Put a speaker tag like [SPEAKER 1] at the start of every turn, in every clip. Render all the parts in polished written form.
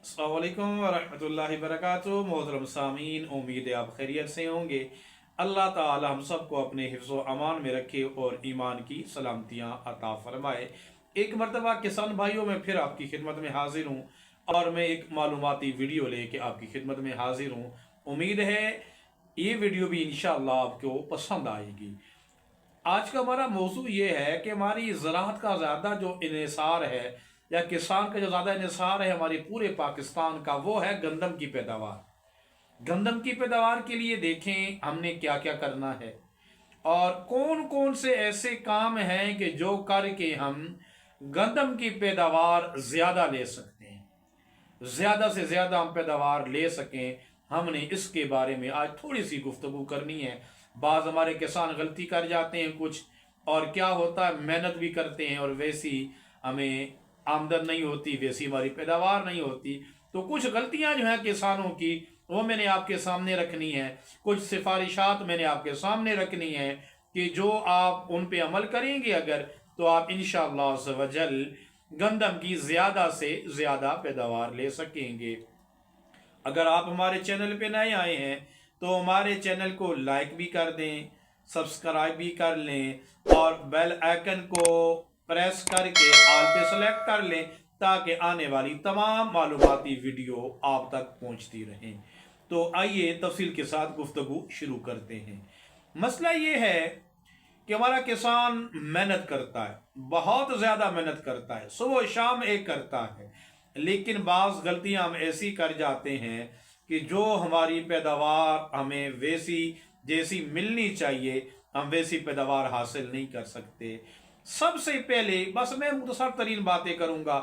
[SPEAKER 1] अस्सलाम वालेकुम वरहमतुल्लाहि वबरकातुहू। मोहतरम सामीन, उम्मीद है आप खैरियत से होंगे। अल्लाह ताला हम सबको अपने हिफ्ज़ व अमान में रखे और ईमान की सलामतियाँ अता फरमाए। एक मरतबा किसान भाइयों में फिर आपकी खिदमत में हाजिर हूँ और मैं एक मालूमाती वीडियो लेके आपकी खिदमत में हाजिर हूँ। उम्मीद है ये वीडियो भी इंशाअल्लाह आपको पसंद आएगी। आज का हमारा मौजू ये है कि हमारी ज़राअत का ज़्यादा जो इन्हिसार है या किसान का जो ज़्यादा इन्हिसार है हमारे पूरे पाकिस्तान का, वो है गंदम की पैदावार। गंदम की पैदावार के लिए देखें हमने क्या क्या करना है और कौन कौन से ऐसे काम हैं कि जो करके हम गंदम की पैदावार ज़्यादा ले सकते हैं, ज़्यादा से ज़्यादा हम पैदावार ले सकें। हमने इसके बारे में आज थोड़ी सी गुफ्तगू करनी है। बाज़ हमारे किसान गलती कर जाते हैं कुछ, और क्या होता है मेहनत भी करते हैं और वैसी हमें आमदन नहीं होती, वैसी हमारी पैदावार नहीं होती। तो कुछ गलतियां जो हैं किसानों की वो मैंने आपके सामने रखनी है, कुछ सिफारिशात मैंने आपके सामने रखनी है कि जो आप उन पे अमल करेंगे अगर, तो आप इंशाअल्लाह अज़्ज़ व जल गंदम की ज़्यादा से ज़्यादा पैदावार ले सकेंगे। अगर आप हमारे चैनल पे नए आए हैं तो हमारे चैनल को लाइक भी कर दें, सब्सक्राइब भी कर लें और बेल आइकन को प्रेस करके ऑल पे सेलेक्ट कर लें ताकि आने वाली तमाम मालूमाती वीडियो आप तक पहुंचती रहें। तो आइए तफसील के साथ गुफ्तगू शुरू करते हैं। मसला ये है कि हमारा किसान मेहनत करता है, बहुत ज़्यादा मेहनत करता है, सुबह शाम एक करता है, लेकिन बाज़ गलतियां हम ऐसी कर जाते हैं कि जो हमारी पैदावार हमें वैसी जैसी मिलनी चाहिए हम वैसी पैदावार हासिल नहीं कर सकते। सबसे पहले बस मैं मुख्तसर तरीन बातें करूँगा।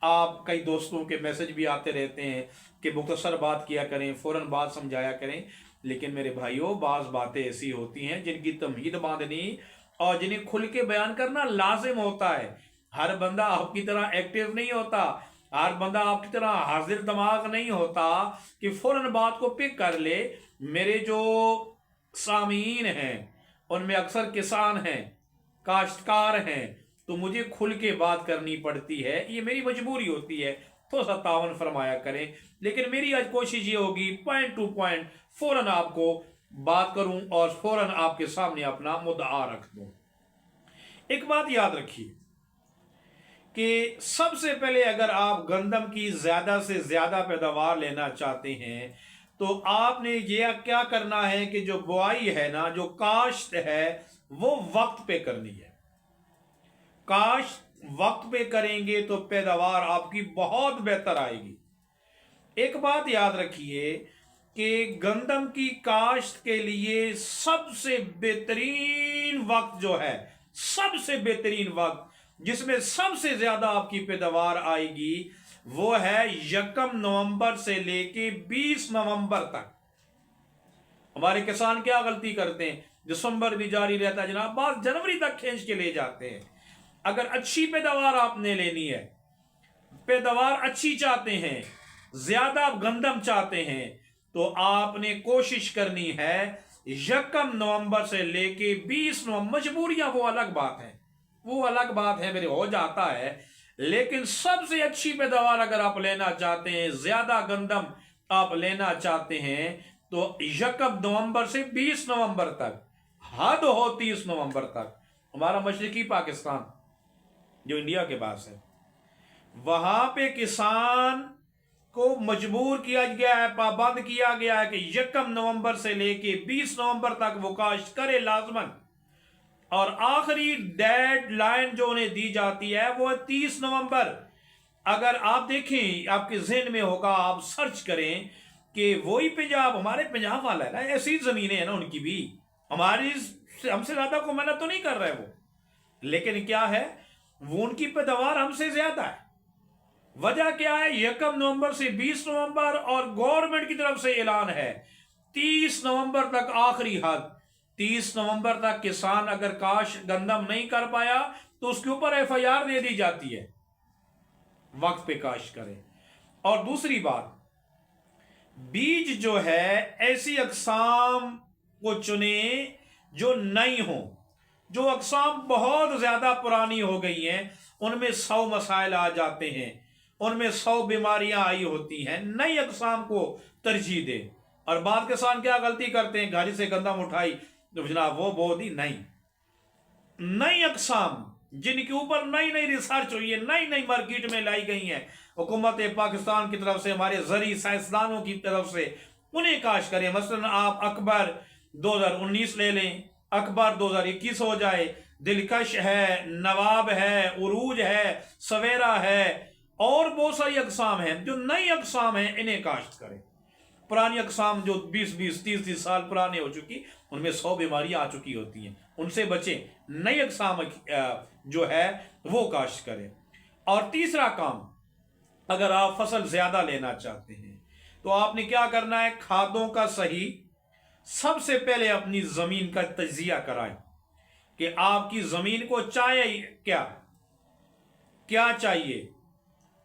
[SPEAKER 1] आप कई दोस्तों के मैसेज भी आते रहते हैं कि मुख्तसर बात किया करें, फ़ौरन बात समझाया करें, लेकिन मेरे भाइयों बाज़ बातें ऐसी होती हैं जिनकी तमहीद बांधनी और जिन्हें खुल के बयान करना लाजिम होता है। हर बंदा आपकी तरह एक्टिव नहीं होता, हर बंदा आपकी तरह हाजिर दिमाग नहीं होता कि फ़ौरन बात को पिक कर ले। मेरे जो सामीन हैं उनमें अक्सर किसान हैं, काश्तकार हैं, तो मुझे खुल के बात करनी पड़ती है, ये मेरी मजबूरी होती है। थोड़ा सा तावन फरमाया करें। लेकिन मेरी आज कोशिश ये होगी पॉइंट टू पॉइंट फ़ौरन आपको बात करूं और फ़ौरन आपके सामने अपना मुद्दा रख दूं। एक बात याद रखिए कि सबसे पहले अगर आप गंदम की ज़्यादा से ज़्यादा पैदावार लेना चाहते हैं तो आपने ये क्या करना है कि जो बुआई है ना, जो काश्त है, वो वक्त पे करनी है। काश्त वक्त पे करेंगे तो पैदावार आपकी बहुत बेहतर आएगी। एक बात याद रखिए कि गंदम की काश्त के लिए सबसे बेहतरीन वक्त जो है, सबसे बेहतरीन वक्त जिसमें सबसे ज्यादा आपकी पैदावार आएगी, वो है 1 नवंबर से लेके 20 नवंबर तक। हमारे किसान क्या गलती करते हैं, दिसंबर भी जारी रहता है जनाब, बात जनवरी तक खींच के ले जाते हैं। अगर अच्छी पैदावार आपने लेनी है, पैदावार अच्छी चाहते हैं, ज्यादा गंदम चाहते हैं, तो आपने कोशिश करनी है 1 नवंबर से लेके 20 नवंबर। मजबूरियां वो अलग बात है, वो अलग बात है, मेरे हो जाता है। लेकिन सबसे अच्छी पैदावार अगर आप लेना चाहते हैं, ज्यादा गंदम आप लेना चाहते हैं, तो 1 नवंबर से 20 नवंबर तक, हद हो 30 नवंबर तक। हमारा मशरकी पाकिस्तान जो इंडिया के पास है, वहां पे किसान को मजबूर किया गया है, पाबंद किया गया है कि 1 नवंबर से लेके 20 नवंबर तक वो काश्त करे लाजमन, और आखिरी डेड लाइन जो उन्हें दी जाती है वो है 30 नवंबर। अगर आप देखें, आपके जहन में होगा, आप सर्च करें कि वही पंजाब, हमारे पंजाब वाला है ना, ऐसी जमीनें हैं ना उनकी भी, हमारी हमसे ज्यादा को मेहनत तो नहीं कर रहे वो, लेकिन क्या है, वो उनकी पैदावार हमसे ज्यादा है। वजह क्या है, 1 नवंबर से 20 नवंबर, और गवर्नमेंट की तरफ से ऐलान है 30 नवंबर तक आखिरी हद। 30 नवंबर तक किसान अगर काश गंदम नहीं कर पाया तो उसके ऊपर FIR दे दी जाती है, वक्त पे काश करें। और दूसरी बात, बीज जो है ऐसी अकसाम को चुने जो नई हो। जो अकसाम बहुत ज्यादा पुरानी हो गई हैं उनमें 100 मसाइल आ जाते हैं, उनमें 100 बीमारियां आई होती हैं, नई अकसाम को तरजीह दे। और बाद किसान क्या गलती करते हैं, गाड़ी से गंदम उठाई तो जनाब वो बो दी। नहीं, नई अकसाम जिनके ऊपर नई नई रिसर्च हुई है, नई नई मार्केट में लाई गई है हुकूमत पाकिस्तान की तरफ से, हमारे जरी साइंसदानों की तरफ से, उन्हें काश करें। मसलन आप अकबर 2019 ले लें, अकबर 2021 हो जाए, दिलकश है, नवाब है, उरूज है, सवेरा है, और बहुत सारी अकसाम हैं। जो नई अकसाम हैं इन्हें काश्त करें। पुरानी अकसाम जो 20-20, 30-30 साल पुराने हो चुकी, उनमें 100 बीमारियां आ चुकी होती हैं, उनसे बचें। नई अकसाम जो है वो काश्त करें। और तीसरा काम, अगर आप फसल ज्यादा लेना चाहते हैं तो आपने क्या करना है, खादों का सही, सबसे पहले अपनी जमीन का तजिया कराएं कि आपकी जमीन को चाहिए क्या, क्या चाहिए,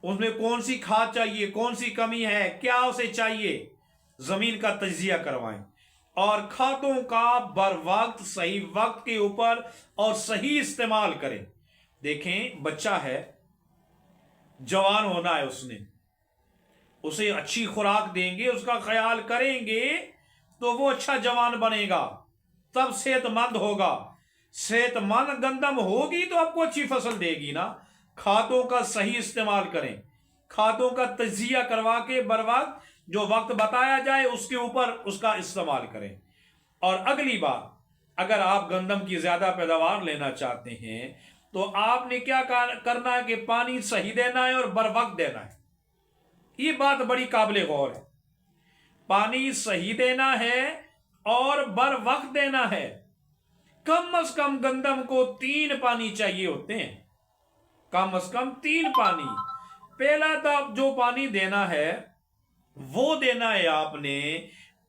[SPEAKER 1] उसमें कौन सी खाद चाहिए, कौन सी कमी है, क्या उसे चाहिए, जमीन का तजिया करवाएं। और खादों का बर वक्त, सही वक्त के ऊपर और सही इस्तेमाल करें। देखें, बच्चा है, जवान होना है, उसे अच्छी खुराक देंगे, उसका ख्याल करेंगे तो वो अच्छा जवान बनेगा, तब सेहतमंद होगा। सेहतमंद गंदम होगी तो आपको अच्छी फसल देगी ना। खादों का सही इस्तेमाल करें, खादों का तजिया करवा के बर वक्त जो वक्त बताया जाए उसके ऊपर उसका इस्तेमाल करें। और अगली बात, अगर आप गंदम की ज्यादा पैदावार लेना चाहते हैं तो आपने क्या करना है कि पानी सही देना है और बर वक्त देना है। ये बात बड़ी काबिल गौर है। पानी सही देना है और बर वक्त देना है। कम से कम गंदम को 3 पानी चाहिए होते हैं, कम से कम 3 पानी। पहला तो जो पानी देना है वो देना है आपने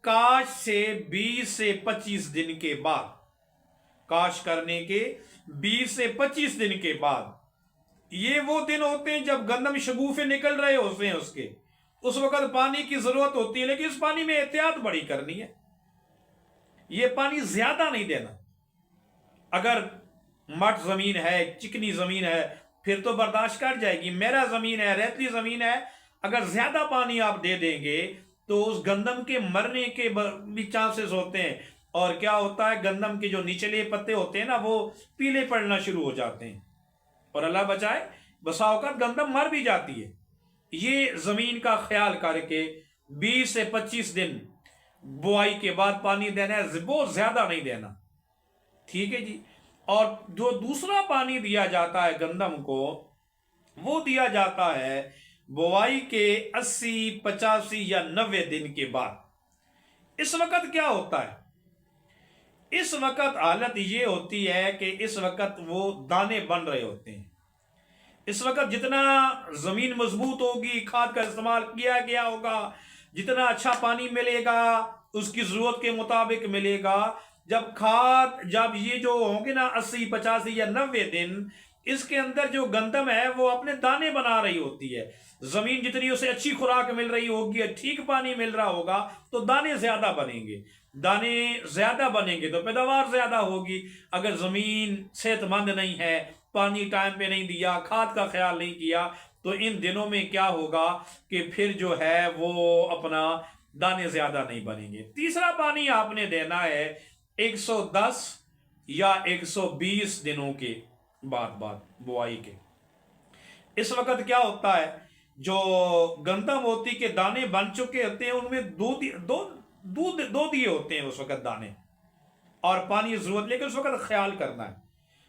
[SPEAKER 1] काश से 20 से 25 दिन के बाद, काश करने के 20 से 25 दिन के बाद। ये वो दिन होते हैं जब गंदम शगुफे निकल रहे होते हैं, उसके उस वक्त पानी की जरूरत होती है, लेकिन इस पानी में एहतियात बड़ी करनी है। ये पानी ज्यादा नहीं देना। अगर मट जमीन है, चिकनी जमीन है, फिर तो बर्दाश्त कर जाएगी। मेरा जमीन है, रेतली जमीन है, अगर ज्यादा पानी आप दे देंगे तो उस गंदम के मरने के भी चांसेस होते हैं। और क्या होता है, गंदम के जो निचले पत्ते होते हैं ना, वो पीले पड़ना शुरू हो जाते हैं, और अल्लाह बचाए बसा औकात गंदम मर भी जाती है। ये जमीन का ख्याल करके 20 से 25 दिन बुआई के बाद पानी देना है, बहुत ज्यादा नहीं देना, ठीक है जी। और जो दूसरा पानी दिया जाता है गंदम को, वो दिया जाता है बुआई के 80, 85 या 90 दिन के बाद। इस वक्त क्या होता है, इस वक्त हालत ये होती है कि इस वक्त वो दाने बन रहे होते हैं। इस वक्त जितना जमीन मजबूत होगी, खाद का इस्तेमाल किया गया होगा, जितना अच्छा पानी मिलेगा, उसकी जरूरत के मुताबिक मिलेगा। जब ये जो होंगे ना 80, 85 या 90 दिन, इसके अंदर जो गंदम है वो अपने दाने बना रही होती है। जमीन जितनी उसे अच्छी खुराक मिल रही होगी, ठीक पानी मिल रहा होगा, तो दाने ज्यादा बनेंगे। दाने ज्यादा बनेंगे तो पैदावार ज्यादा होगी। अगर जमीन सेहतमंद नहीं है, पानी टाइम पे नहीं दिया, खाद का ख्याल नहीं किया, तो इन दिनों में क्या होगा कि फिर जो है वो अपना दाने ज्यादा नहीं बनेंगे। तीसरा पानी आपने देना है 110 या 120 दिनों के बाद बुआई के। इस वक्त क्या होता है, जो गंदम होती के दाने बन चुके होते हैं, उनमें दो दिए होते हैं उस वक्त दाने, और पानी की जरूरत, लेकिन उस वक्त ख्याल करना है।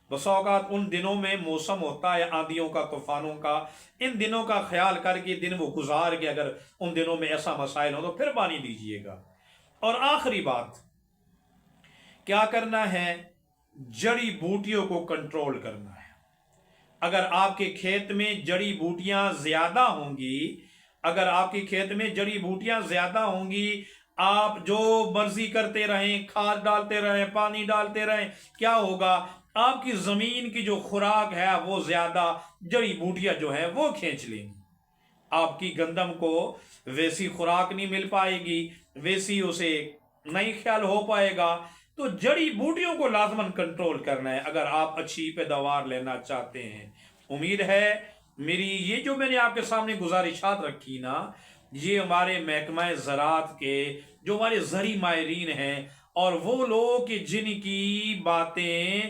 [SPEAKER 1] बस औकात उन दिनों में मौसम होता है आंधियों का, तूफानों का, इन दिनों का ख्याल करके दिन वो गुजार के अगर उन दिनों में ऐसा मसाइल हो तो फिर पानी दीजिएगा। और आखिरी बात क्या करना है, जड़ी बूटियों को कंट्रोल करना है। अगर आपके खेत में जड़ी बूटियां ज्यादा होंगी, अगर आपके खेत में जड़ी बूटियां ज्यादा होंगी, आप जो मर्जी करते रहें, खाद डालते रहें, पानी डालते रहें, क्या होगा, आपकी जमीन की जो खुराक है वो ज्यादा जड़ी बूटियां जो है वो खींच लेंगी। आपकी गंदम को वैसी खुराक नहीं मिल पाएगी, वैसी उसे नहीं ख्याल हो पाएगा। तो जड़ी बूटियों को लाजमन कंट्रोल करना है अगर आप अच्छी पैदावार लेना चाहते हैं। उम्मीद है میری یہ جو میں نے آپ کے سامنے گزارشات رکھی نا، یہ ہمارے محکمہ زراعت کے جو ہمارے زرعی ماہرین ہیں، اور وہ لوگ کہ جن کی باتیں،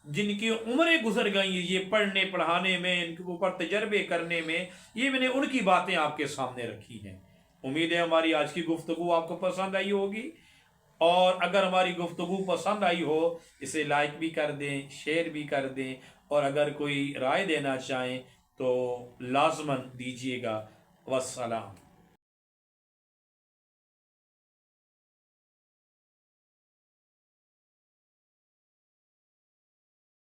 [SPEAKER 1] جن کی عمریں گزر گئی یہ پڑھنے پڑھانے میں، ان کے اوپر تجربے کرنے میں، یہ میں نے ان کی باتیں آپ کے سامنے رکھی ہیں۔ امید ہے ہماری آج کی گفتگو آپ کو پسند آئی ہوگی، اور اگر ہماری گفتگو پسند آئی ہو اسے لائک بھی کر دیں، شیئر بھی کر دیں، اور اگر کوئی رائے دینا چاہیں تو لازماً دیجیے گا۔ والسلام۔